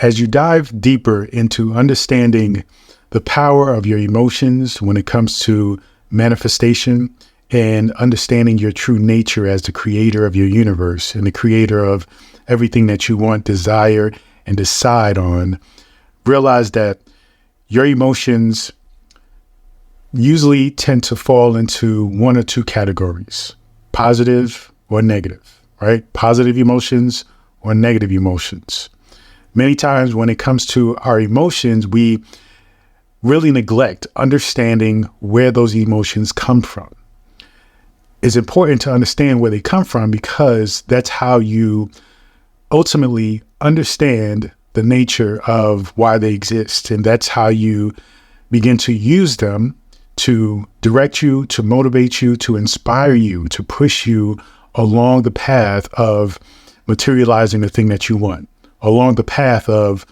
As you dive deeper into understanding the power of your emotions when it comes to manifestation and understanding your true nature as the creator of your universe and the creator of everything that you want, desire, and decide on, realize that your emotions usually tend to fall into one or two categories, positive or negative, right? Positive emotions or negative emotions. Many times when it comes to our emotions, we really neglect understanding where those emotions come from. It's important to understand where they come from because that's how you ultimately understand the nature of why they exist. And that's how you begin to use them to direct you, to motivate you, to inspire you, to push you along the path of materializing the thing that you want, along the path of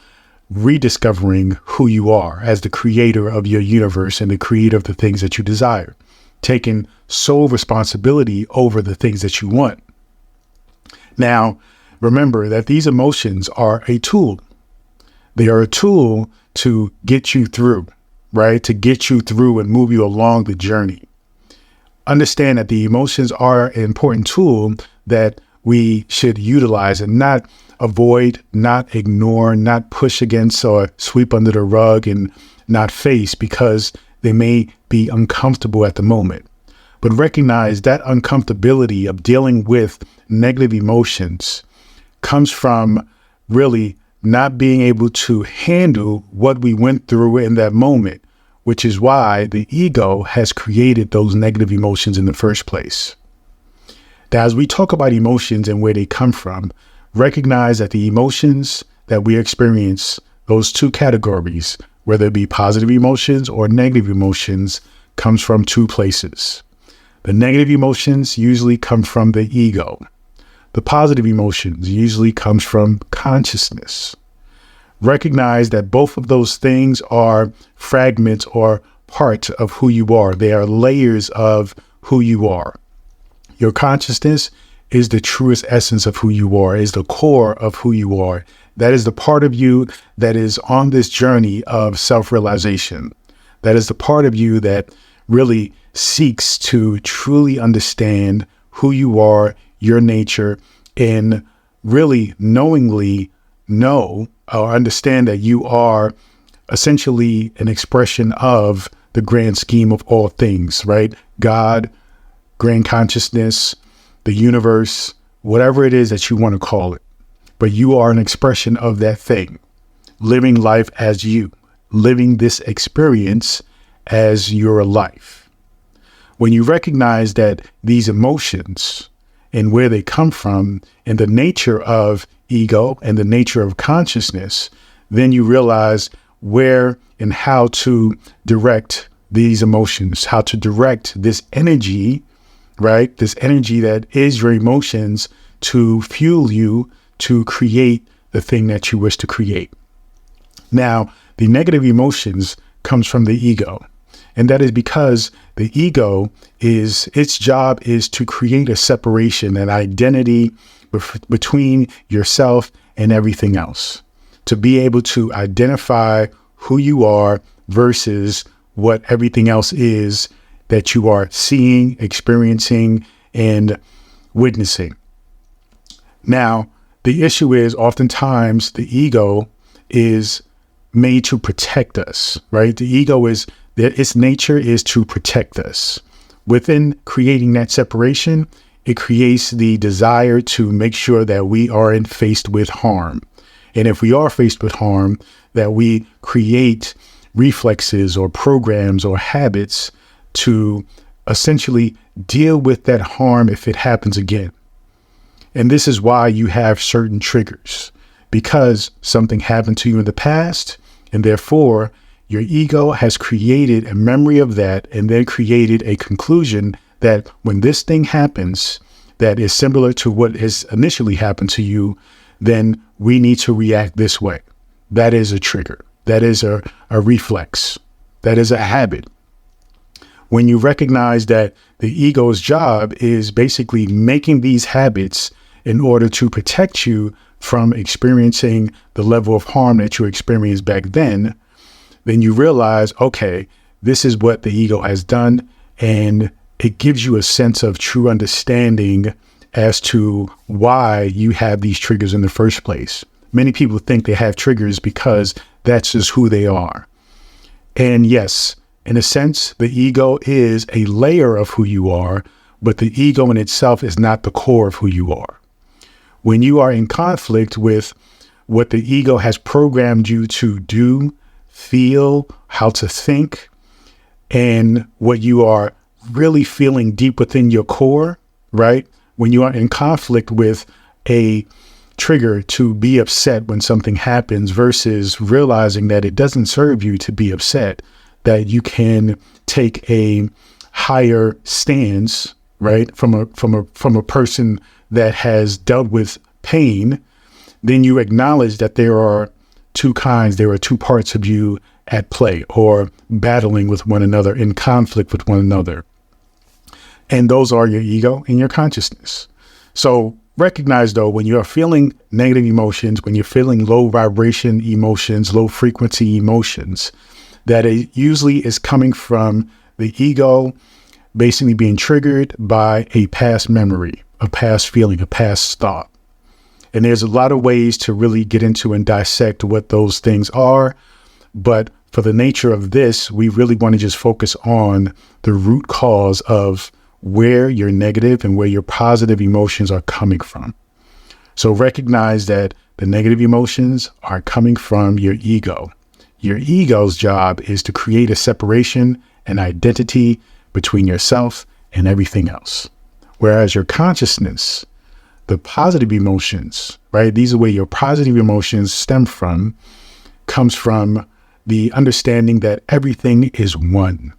rediscovering who you are as the creator of your universe and the creator of the things that you desire, taking sole responsibility over the things that you want. Now, remember that these emotions are a tool. They are a tool to get you through, right? To get you through and move you along the journey. Understand that the emotions are an important tool that we should utilize and not avoid, not ignore, not push against or sweep under the rug and not face because they may be uncomfortable at the moment. But recognize that uncomfortability of dealing with negative emotions comes from really not being able to handle what we went through in that moment, which is why the ego has created those negative emotions in the first place. Now, as we talk about emotions and where they come from, recognize that the emotions that we experience, those two categories, whether it be positive emotions or negative emotions, comes from two places. The negative emotions usually come from the ego. The positive emotions usually comes from consciousness. Recognize that both of those things are fragments or parts of who you are. They are layers of who you are. Your consciousness is the truest essence of who you are, is the core of who you are. That is the part of you that is on this journey of self-realization. That is the part of you that really seeks to truly understand who you are, your nature, and really knowingly know or understand that you are essentially an expression of the grand scheme of all things, right? God, grand consciousness, the universe, whatever it is that you want to call it. But you are an expression of that thing, living life as you, living this experience as your life. When you recognize that these emotions and where they come from and the nature of ego and the nature of consciousness, then you realize where and how to direct these emotions, how to direct this energy, right? This energy that is your emotions to fuel you to create the thing that you wish to create. Now, the negative emotions comes from the ego. And that is because the ego its job is to create a separation, an identity between yourself and everything else, to be able to identify who you are versus what everything else is that you are seeing, experiencing, and witnessing. Now, the issue is oftentimes the ego is made to protect us, right? The ego is that its nature is to protect us. Within creating that separation, it creates the desire to make sure that we aren't faced with harm. And if we are faced with harm, that we create reflexes or programs or habits to essentially deal with that harm if it happens again. And this is why you have certain triggers, because something happened to you in the past, and therefore your ego has created a memory of that and then created a conclusion that when this thing happens that is similar to what has initially happened to you, then we need to react this way. That is a trigger. That is a reflex. That is a habit. When you recognize that the ego's job is basically making these habits in order to protect you from experiencing the level of harm that you experienced back then you realize, okay, this is what the ego has done. And it gives you a sense of true understanding as to why you have these triggers in the first place. Many people think they have triggers because that's just who they are. And yes, in a sense, the ego is a layer of who you are, but the ego in itself is not the core of who you are. When you are in conflict with what the ego has programmed you to do, feel, how to think, and what you are really feeling deep within your core, right? When you are in conflict with a trigger to be upset when something happens versus realizing that it doesn't serve you to be upset, that you can take a higher stance, right? From a person that has dealt with pain, then you acknowledge that there are two kinds, there are two parts of you at play or battling with one another, in conflict with one another. And those are your ego and your consciousness. So recognize, though, when you are feeling negative emotions, when you're feeling low vibration emotions, low frequency emotions, that it usually is coming from the ego basically being triggered by a past memory, a past feeling, a past thought. And there's a lot of ways to really get into and dissect what those things are. But for the nature of this, we really want to just focus on the root cause of where your negative and where your positive emotions are coming from. So recognize that the negative emotions are coming from your ego. Your ego's job is to create a separation and identity between yourself and everything else. Whereas your consciousness, the positive emotions, right? These are where your positive emotions stem from, comes from the understanding that everything is one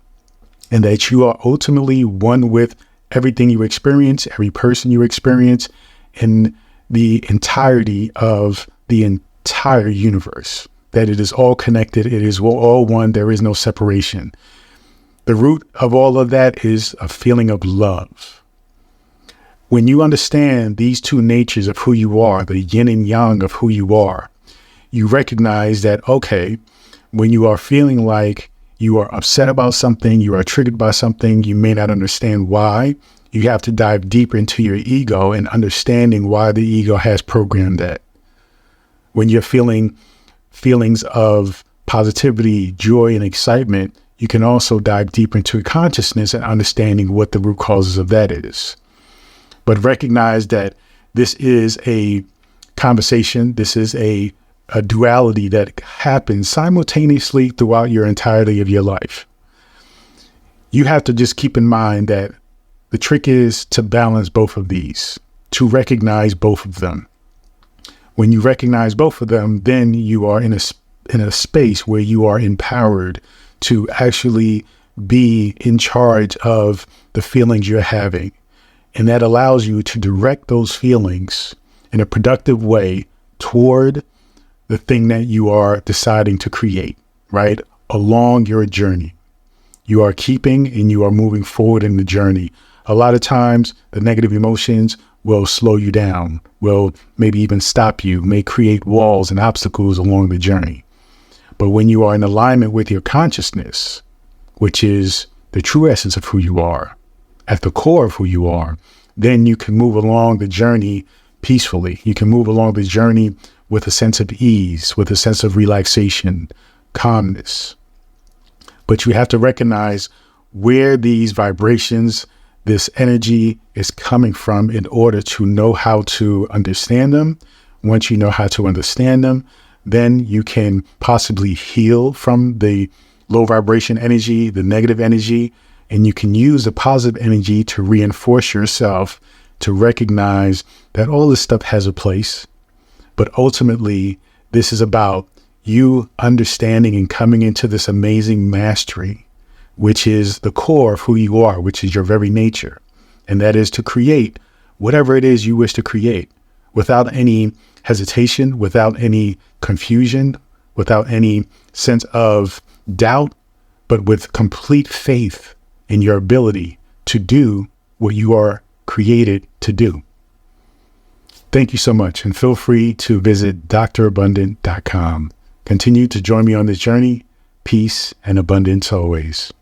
and that you are ultimately one with everything you experience, every person you experience, and the entirety of the entire universe, that it is all connected. It is all one. There is no separation. The root of all of that is a feeling of love. When you understand these two natures of who you are, the yin and yang of who you are, you recognize that, okay, when you are feeling like you are upset about something, you are triggered by something, you may not understand why, you have to dive deeper into your ego and understanding why the ego has programmed that. When you're feeling feelings of positivity, joy, and excitement, you can also dive deeper into consciousness and understanding what the root causes of that is. But recognize that this is a conversation. This is a duality that happens simultaneously throughout your entirety of your life. You have to just keep in mind that the trick is to balance both of these, to recognize both of them. When you recognize both of them, then you are in a space where you are empowered to actually be in charge of the feelings you're having. And that allows you to direct those feelings in a productive way toward the thing that you are deciding to create, right? Along your journey. You are keeping and you are moving forward in the journey. A lot of times the negative emotions will slow you down, will maybe even stop you, may create walls and obstacles along the journey. But when you are in alignment with your consciousness, which is the true essence of who you are, at the core of who you are, then you can move along the journey peacefully. You can move along the journey with a sense of ease, with a sense of relaxation, calmness. But you have to recognize where these vibrations, this energy is coming from in order to know how to understand them. Once you know how to understand them, then you can possibly heal from the low vibration energy, the negative energy, and you can use the positive energy to reinforce yourself, to recognize that all this stuff has a place. But ultimately, this is about you understanding and coming into this amazing mastery, which is the core of who you are, which is your very nature. And that is to create whatever it is you wish to create without any hesitation, without any confusion, without any sense of doubt, but with complete faith in your ability to do what you are created to do. Thank you so much, and feel free to visit drabundant.com. Continue to join me on this journey. Peace and abundance always.